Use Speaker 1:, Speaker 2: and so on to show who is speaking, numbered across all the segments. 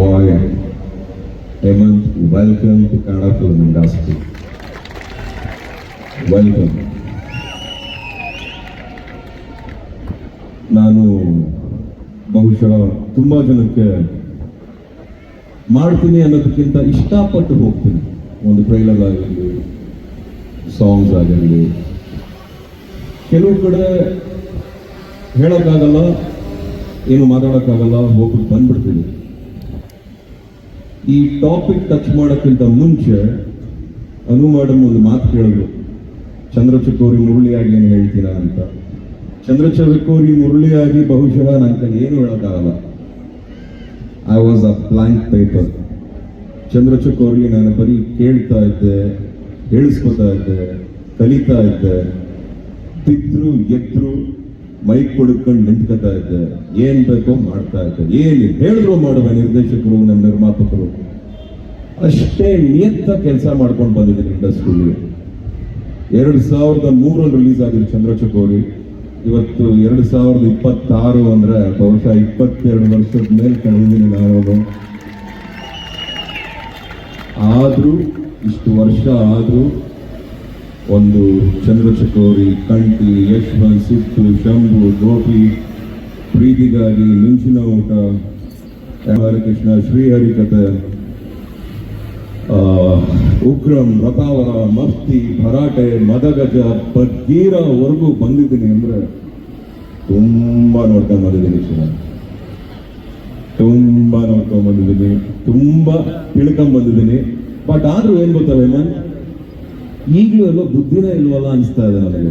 Speaker 1: boy Hemant, welcome to Kannada film industry. Welcome. ನಾನು ಬಹುಶಃ ತುಂಬ ಜನಕ್ಕೆ ಮಾಡ್ತೀನಿ ಅನ್ನೋದಕ್ಕಿಂತ ಇಷ್ಟಪಟ್ಟು ಹೋಗ್ತೀನಿ. ಒಂದು ಟ್ರೈಲರ್ ಆಗಿರಲಿ, ಸಾಂಗ್ಸ್ ಆಗಿರಲಿ, ಕೆಲವು ಕಡೆ ಹೇಳೋಕ್ಕಾಗಲ್ಲ, ಏನು ಮಾತಾಡೋಕ್ಕಾಗಲ್ಲ, ಹೋಗ್ಬಿಟ್ಟು ಬಂದ್ಬಿಡ್ತೀನಿ. ಈ ಟಾಪಿಕ್ ಟಚ್ ಮಾಡೋಕ್ಕಿಂತ ಮುಂಚೆ ಅನು ಮೇಡಮ್ ಒಂದು ಮಾತು ಕೇಳಿದ್ರು, ಚಂದ್ರಚಕೋರಿ ಮುರಳಿಯಾಗಿ ಏನು ಹೇಳ್ತೀರಾ ಅಂತ. ಚಂದ್ರಚಕೋರಿ ಮುರಳಿಯಾಗಿ ಬಹುಶಃ ನನ್ನ ಕೈ ಏನು ಹೇಳೋಕ್ಕಾಗಲ್ಲ. I was a blank paper. Chandrachakori ನಾನು ಬರೀ ಕೇಳ್ತಾ ಇದ್ದೆ, ಹೇಳಿಸ್ಕೊತಾ ಇದ್ದೆ, ಕಲಿತಾ ಇದ್ದೆ, ಬಿದ್ರು ಎದ್ರು ಮೈಕ್ ಕೊಡ್ಕೊಂಡು ನಿಂತ್ಕೊತಾ ಇದ್ದೆ, ಏನ್ ಬೇಕೋ ಮಾಡ್ತಾ ಇದ್ದೆ, ಏನು ಹೇಳಿದ್ರು ಮಾಡುವ ನಿರ್ದೇಶಕರು, ನಮ್ಮ ನಿರ್ಮಾಪಕರು, ಅಷ್ಟೇ ನಿಯತ್ತ ಕೆಲಸ ಮಾಡ್ಕೊಂಡು ಬಂದಿದ್ದೀನಿ ಇಂಡಸ್ಟ್ರಿಯಲ್ಲಿ. 2003 ರಿಲೀಸ್ ಆಗಿದ್ದು ಚಂದ್ರಚಕೋರಿ. ಇವತ್ತು 2026 ಅಂದ್ರೆ ಬಹುಶಃ 22 ವರ್ಷದ ಮೇಲೆ ಕಳೆದಿದ್ದೀನಿ ನಾನು. ಆದ್ರೂ ಇಷ್ಟು ವರ್ಷ ಆದ್ರೂ ಒಂದು ಚಂದ್ರಚಕೋರಿ, ಕಂಠಿ, ಯಶ್ವಂತ್, ಸಿಟ್ಟು, ಶಂಭು, ಗೋಪಿ, ಪ್ರೀತಿಗಾಗಿ, ಮಿಂಚಿನ ಊಟ, ಹರಿಕೃಷ್ಣ, ಶ್ರೀಹರಿ ಕಥೆ, ಉಗ್ರಂ, ರಥಾವರ, ಮಸ್ತಿ, ಭರಾಟೆ, ಮದಗಜ, ಬಗೀರವರೆಗೂ ಬಂದಿದ್ದೀನಿ ಅಂದ್ರೆ ತುಂಬಾ ನೋಡ್ಕೊಂಡು ಬಂದಿದ್ದೀನಿ. ತುಂಬಾ ನೋಡ್ಕೊಂಡ್ ಬಂದಿದ್ದೀನಿ, ತುಂಬಾ ತಿಳ್ಕೊಂಡ್ ಬಂದಿದ್ದೀನಿ. ಬಟ್ ಆದ್ರೂ ಏನ್ ಗೊತ್ತಲ್ಲ ನಾನು, ಈಗಲೂ ಎಲ್ಲೋ ಬುದ್ಧಿನೇ ಇಲ್ವಲ್ಲ ಅನಿಸ್ತಾ ಇದೆ ನನಗೆ.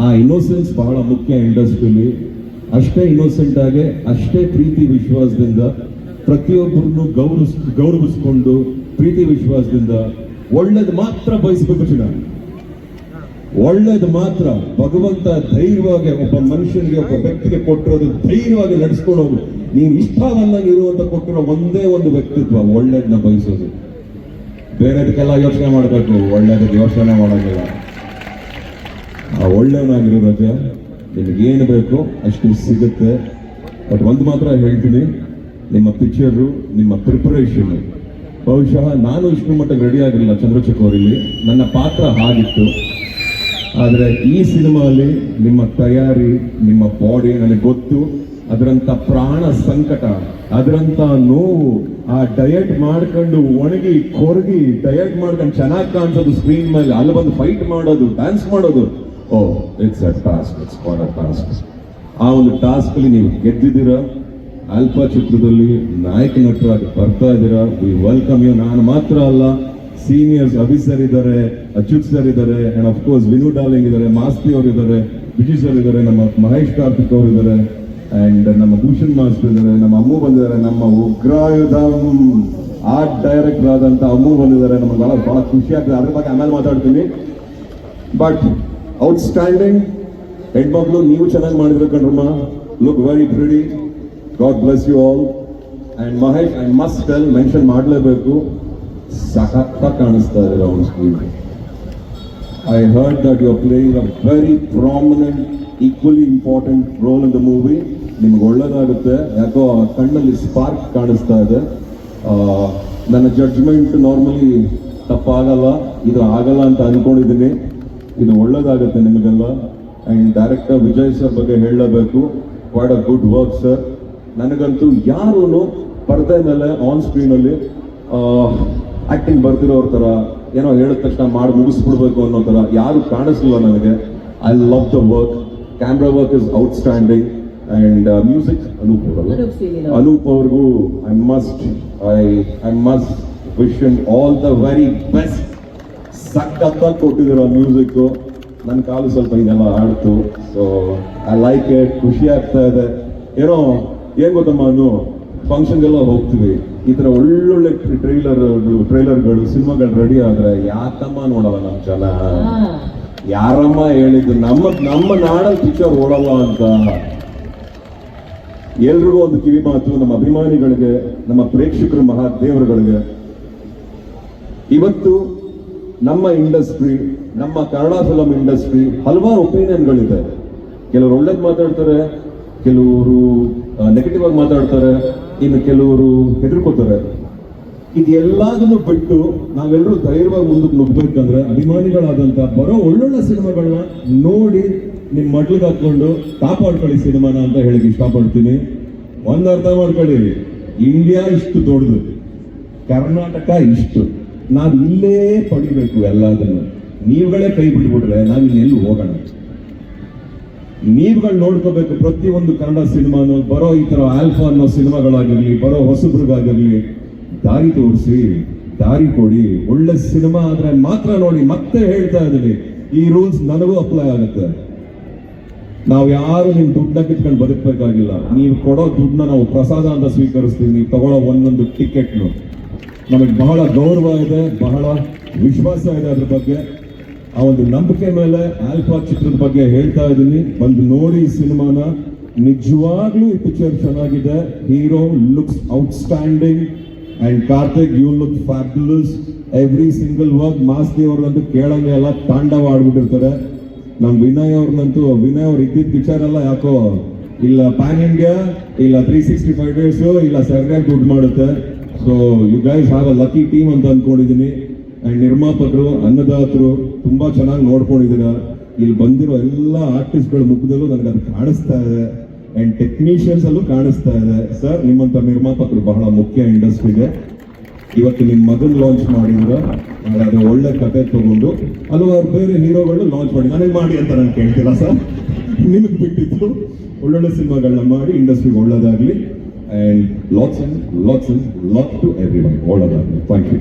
Speaker 1: ಆ ಇನ್ನೋಸೆನ್ಸ್ ಬಹಳ ಮುಖ್ಯ ಇಂಡಸ್ಟ್ರಿಯಲ್ಲಿ. ಅಷ್ಟೇ ಇನ್ನೋಸೆಂಟ್ ಆಗಿ, ಅಷ್ಟೇ ಪ್ರೀತಿ ವಿಶ್ವಾಸದಿಂದ ಪ್ರತಿಯೊಬ್ಬರನ್ನು ಗೌರವಿಸ್ಕೊಂಡು, ಪ್ರೀತಿ ವಿಶ್ವಾಸದಿಂದ ಒಳ್ಳೇದು ಮಾತ್ರ ಬಯಸ್ಬೇಕು. ಒಳ್ಳೇದು ಮಾತ್ರ ಭಗವಂತ ಧೈರ್ಯವಾಗಿ ಒಬ್ಬ ಮನುಷ್ಯನಿಗೆ, ಒಬ್ಬ ವ್ಯಕ್ತಿಗೆ ಕೊಟ್ಟಿರೋದು ಧೈರ್ಯವಾಗಿ ನಡೆಸ್ಕೊಂಡು ಹೋಗು. ನೀನು ಇಷ್ಟವನ್ನಾಗಿ ಇರುವಂತ ಕೊಟ್ಟಿರೋ ಒಂದೇ ಒಂದು ವ್ಯಕ್ತಿತ್ವ, ಒಳ್ಳೇದನ್ನ ಬಯಸೋದು. ಬೇರೆದಕ್ಕೆಲ್ಲ ಯೋಚನೆ ಮಾಡಬೇಕು, ಒಳ್ಳೇದಕ್ಕೆ ಯೋಚನೆ ಮಾಡೋದಿಲ್ಲ. ಆ ಒಳ್ಳೆಯವನಾಗಿರೋ ರಜೆ, ನಿಮಗೇನು ಬೇಕು ಅಷ್ಟು ಸಿಗುತ್ತೆ. ಬಟ್ ಒಂದು ಮಾತ್ರ ಹೇಳ್ತೀನಿ, ನಿಮ್ಮ ಪಿಕ್ಚರು, ನಿಮ್ಮ ಪ್ರಿಪರೇಷನ್, ಬಹುಶಃ ನಾನು ಇಷ್ಟು ಮಟ್ಟಿಗೆ ರೆಡಿ ಆಗಿರಲಿಲ್ಲ ಚಂದ್ರಚಕೋರಿಲಿ. ನನ್ನ ಪಾತ್ರ ಹಾಗಿತ್ತು. ಆದರೆ ಈ ಸಿನಿಮಾಲಿ ನಿಮ್ಮ ತಯಾರಿ, ನಿಮ್ಮ ಬಾಡಿ ನನಗೆ ಗೊತ್ತು. ಅದರಂಥ ಪ್ರಾಣ ಸಂಕಟ, ಅದರಂಥ ನೋವು, ಆ ಡಯಟ್ ಮಾಡ್ಕೊಂಡು ಒಣಗಿ ಕೊರಗಿ ಡಯಟ್ ಮಾಡ್ಕೊಂಡು ಚೆನ್ನಾಗಿ ಕಾಣಿಸೋದು ಸ್ಕ್ರೀನ್ ಮೇಲೆ, ಅಲ್ಲಿ ಬಂದು ಫೈಟ್ ಮಾಡೋದು, ಡ್ಯಾನ್ಸ್ ಮಾಡೋದು, oh it's a task, it's for a task. ಆ ಒಂದು ಟಾಸ್ಕ್ ಅಲ್ಲಿ ನೀವು ಗೆದ್ದಿದ್ದೀರಾ. ಅಲ್ಪ ಚಿತ್ರದಲ್ಲಿ ನಾಯಕ ನಟರಾಗಿ ಬರ್ತಾ ಇದ್ದೀರಾ. We welcome you. ನಾನು ಮಾತ್ರ ಅಲ್ಲ, ಸೀನಿಯರ್ಸ್ ಅಭಿ ಸರ್ ಇದ್ದಾರೆ, ಅಚ್ಯುತ್ ಸರ್ ಇದ್ದಾರೆ, and of course Vinu darling ಇದ್ದಾರೆ, ಮಾಸ್ತಿ ಅವರು ಇದ್ದಾರೆ, ವಿಜಯ್ ಸರ್ ಇದ್ದಾರೆ, ನಮ್ಮ ಮಹೇಶ್ ಕಾರ್ತಿಕ್ ಅವರು ಇದ್ದಾರೆ, ಅಂಡ್ ನಮ್ಮ ಭೂಷಣ್ ಮಾಸ್ಟರ್ ಇದ್ದಾರೆ, ನಮ್ಮ ಅಮ್ಮು ಬಂದಿದ್ದಾರೆ, ನಮ್ಮ ಉಗ್ರಾಯುಧ ಆರ್ಟ್ ಡೈರೆಕ್ಟರ್ ಆದಂತ ಅಮ್ಮು ಬಂದಿದ್ದಾರೆ. ನಮಗೆ ಬಹಳ ಖುಷಿ ಆಗ್ತದೆ. ಅದ್ರ ಬಗ್ಗೆ ಆಮೇಲೆ ಮಾತಾಡ್ತೀನಿ. ಬಟ್ ಔಟ್ಸ್ಟ್ಯಾಂಡಿಂಗ್ ಹೆಣ್ಮಕ್ಳು, ನೀವು ಚೆನ್ನಾಗಿ ಮಾಡಿದ್ರೆ ಕಣ್ರಮ್ಮ. Look very pretty. God bless you all. And Mahesh, I must tell, mention ಮಾಡಲೇಬೇಕು, ಸಖತ್ತಾಗಿ ಕಾಣಿಸ್ತಾ ಇದ್ದಾರೆ on screen. I heard that you are playing a very prominent, equally important role in the movie. ನಿಮ್ಗೆ ಒಳ್ಳೇದಾಗುತ್ತೆ. ಯಾಕೋ ಕಣ್ಣಲ್ಲಿ ಸ್ಪಾರ್ಕ್ ಕಾಣಿಸ್ತಾ ಇದೆ. ನನ್ನ ಜಡ್ಜ್ಮೆಂಟ್ ನಾರ್ಮಲಿ ತಪ್ಪಾಗಲ್ಲ, ಇದು ಆಗಲ್ಲ ಅಂತ ಅನ್ಕೊಂಡಿದ್ದೀನಿ. ಇದು ಒಳ್ಳೇದಾಗುತ್ತೆ ನಿಮಗೆಲ್ಲ. ಅಂಡ್ ಡೈರೆಕ್ಟರ್ ವಿಜಯ್ ಸರ್ ಬಗ್ಗೆ ಹೇಳಲೇಬೇಕು, quite a good work sir. ನನಗಂತೂ ಯಾರೂ ಪರದೆ ಮೇಲೆ ಆನ್ ಸ್ಕ್ರೀನಲ್ಲಿ ಆಕ್ಟಿಂಗ್ ಬರ್ತಿರೋರ ಥರ, ಏನೋ ಹೇಳಿದ ತಕ್ಷಣ ಮಾಡಿ ಮುಗಿಸ್ಬಿಡ್ಬೇಕು ಅನ್ನೋ ಥರ ಯಾರು ಕಾಣಿಸ್ಲಿಲ್ಲ ನನಗೆ. I love the work. Camera work is outstanding. And music Anoop ಅವ್ರಿಗೂ I must wish him all the very best. ಸಖತ್ತಾಗಿ ಕೊಟ್ಟಿದ್ದೀರೋ ಮ್ಯೂಸಿಕ್ಕು. ನನ್ನ ಕಾಲು ಸ್ವಲ್ಪ ಹಿಂಗೆಲ್ಲ ಆಡ್ತು. So I like it. ಖುಷಿ ಆಗ್ತಾ ಇದೆ. ಏನೋ ಏನ್ ಗೊತ್ತಮ್ಮ, ಅನ್ನು ಫಂಕ್ಷನ್ಗೆಲ್ಲ ಹೋಗ್ತೀವಿ, ಈ ಥರ ಒಳ್ಳೊಳ್ಳೆ ಟ್ರೈಲರ್ಗಳು, ಸಿನಿಮಾಗಳು ರೆಡಿ ಆದ್ರೆ ಯಾಕಮ್ಮ ನೋಡಲ್ಲ ನಮ್ಮ ಜನ? ಯಾರಮ್ಮ ಹೇಳಿದ್ದು ನಮ್ಮ ನಾಡಲ್ಲಿ ಪಿಕ್ಚರ್ ಓಡಲ್ಲ ಅಂತ? ಎಲ್ರಿಗೂ ಒಂದು ಕಿವಿ ಮಾತು, ನಮ್ಮ ಅಭಿಮಾನಿಗಳಿಗೆ, ನಮ್ಮ ಪ್ರೇಕ್ಷಕರು, ಮಹಾದೇವರುಗಳಿಗೆ, ಇವತ್ತು ನಮ್ಮ ಇಂಡಸ್ಟ್ರಿ, ನಮ್ಮ ಕನ್ನಡ ಫಿಲಂ ಇಂಡಸ್ಟ್ರಿ ಹಲವಾರು ಒಪಿನಿಯನ್ಗಳಿದೆ. ಕೆಲವರು ಒಳ್ಳೇದು ಮಾತಾಡ್ತಾರೆ, ಕೆಲವರು ನೆಗೆಟಿವ್ ಆಗಿ ಮಾತಾಡ್ತಾರೆ. ಇನ್ನು ಕೆಲವರು ಹೆದರ್ಕೋತಾರೆ. ಇದೆಲ್ಲದನ್ನು ಬಿಟ್ಟು ನಾವೆಲ್ಲರೂ ಧೈರ್ಯವಾಗಿ ಮುಂದಕ್ಕೆ ನುಗ್ಬೇಕಂದ್ರೆ ಅಭಿಮಾನಿಗಳಾದಂತ ಬರೋ ಒಳ್ಳೊಳ್ಳೆ ಸಿನಿಮಾಗಳನ್ನ ನೋಡಿ ನಿಮ್ ಮಡ್ಲಿಗೆ ಹಾಕೊಂಡು ಕಾಪಾಡ್ಕೊಳ್ಳಿ ಸಿನಿಮಾನ ಅಂತ ಹೇಳಿಕ್ ಇಷ್ಟಪಡ್ತೀನಿ. ಒಂದ್ ಅರ್ಥ ಮಾಡ್ಕೊಳ್ಳಿ, ಇಂಡಿಯಾ ಇಷ್ಟು ದೊಡ್ಡದು, ಕರ್ನಾಟಕ ಇಷ್ಟು, ನಾವ್ ಇಲ್ಲೇ ಪಡಿಬೇಕು ಎಲ್ಲದನ್ನು. ನೀವುಗಳೇ ಕೈ ಬಿಟ್ಬಿಟ್ರೆ ನಾವಿನ್ನೆಲ್ಲೂ ಹೋಗೋಣ. ನೀವುಗಳು ನೋಡ್ಕೋಬೇಕು ಪ್ರತಿಯೊಂದು ಕನ್ನಡ ಸಿನಿಮಾನು. ಬರೋ ಈ ತರ ಆಲ್ಫಾ ಅನ್ನೋ ಸಿನಿಮಾಗಳಾಗಿರ್ಲಿ, ಬರೋ ಹೊಸಬ್ರಿಗಾಗಿರ್ಲಿ ದಾರಿ ತೋರಿಸಿ, ದಾರಿ ಕೊಡಿ. ಒಳ್ಳೆ ಸಿನಿಮಾ ಆದ್ರೆ ಮಾತ್ರ ನೋಡಿ. ಮತ್ತೆ ಹೇಳ್ತಾ ಇದ್ದೀನಿ, ಈ ರೂಲ್ಸ್ ನನಗೂ ಅಪ್ಲೈ ಆಗುತ್ತೆ. ನಾವು ಯಾರು ನಿಮ್ ದುಡ್ಡನ್ನ ಕಿತ್ಕೊಂಡು ಬದುಕಬೇಕಾಗಿಲ್ಲ. ನೀವು ಕೊಡೋ ದುಡ್ಡನ್ನ ನಾವು ಪ್ರಸಾದ ಅಂತ ಸ್ವೀಕರಿಸ್ತೀವಿ. ನೀವು ತಗೊಳ್ಳೋ ಒಂದೊಂದು ಟಿಕೆಟ್ನು ನಮಗೆ ಬಹಳ ಗೌರವ ಇದೆ, ಬಹಳ ವಿಶ್ವಾಸ ಇದೆ ಅದ್ರ ಬಗ್ಗೆ. ಆ ಒಂದು ನಂಬಿಕೆ ಮೇಲೆ ಆಲ್ಫಾ ಚಿತ್ರದ ಬಗ್ಗೆ ಹೇಳ್ತಾ ಇದ್ದೀನಿ. ಬಂದು ನೋಡಿ ಈ ಸಿನಿಮಾನ. ನಿಜವಾಗ್ಲೂ ಈ ಪಿಕ್ಚರ್ ಚೆನ್ನಾಗಿದೆ. Hero looks outstanding and Karthik you look fabulous. Every single work. Masti ಅವ್ರದಂತೂ ಕೇಳಂಗೆ ಎಲ್ಲ ತಾಂಡವ ಆಡ್ಬಿಟ್ಟಿರ್ತಾರೆ. ನಮ್ ವಿನಯ್ ಅವ್ರು ಇದ್ದಿದ್ದ ಪಿಕ್ಚರ್ ಎಲ್ಲ ಯಾಕೋ ಇಲ್ಲ ಪ್ಯಾನ್ ಇಂಡಿಯಾ, ಇಲ್ಲ 365 ಡೇಸ್, ಇಲ್ಲ ಸರಿಯಾಗಿ ದುಡ್ಡು ಮಾಡುತ್ತೆ. So you guys have a lucky team ಅಂತ ಅನ್ಕೊಂಡಿದೀನಿ. ಅಂಡ್ ನಿರ್ಮಾಪಕರು, ಅನ್ನದಾತರು ತುಂಬಾ ಚೆನ್ನಾಗಿ ನೋಡ್ಕೊಂಡಿದ್ದೀರಾ. ಇಲ್ಲಿ ಬಂದಿರೋ ಎಲ್ಲ ಆರ್ಟಿಸ್ಟ್ಗಳ ಮುಖದಲ್ಲೂ ನನಗೆ ಅದು ಕಾಣಿಸ್ತಾ ಇದೆ. ಅಂಡ್ ಟೆಕ್ನಿಷಿಯನ್ಸ್ ಅಲ್ಲೂ ಕಾಣಿಸ್ತಾ ಇದೆ. ಸರ್, ನಿಮ್ಮಂತ ನಿರ್ಮಾಪಕರು ಬಹಳ ಮುಖ್ಯ ಇಂಡಸ್ಟ್ರಿಗೆ. ಇವತ್ತು ನಿಮ್ಮ ಮಗನ್ ಲಾಂಚ್ ಮಾಡಿದ್ರ, ಅದು ಒಳ್ಳೆ ಕತೆ ತಗೊಂಡು ಹಲವಾರು ಬೇರೆ ಹೀರೋಗಳು ಲಾಂಚ್ ಮಾಡಿ ನನಗೆ ಮಾಡಿ ಅಂತ ನಾನು ಕೇಳ್ತಿಲ್ಲ ಸರ್. ನಿಮಗೆ ಬಿಟ್ಟಿದ್ದು ಒಳ್ಳೊಳ್ಳೆ ಸಿನಿಮಾಗಳನ್ನ ಮಾಡಿ ಇಂಡಸ್ಟ್ರಿಗೆ ಒಳ್ಳೇದಾಗ್ಲಿ. And lots to everyone. ಒಳ್ಳೇದಾಗ್ಲಿ. Thank you.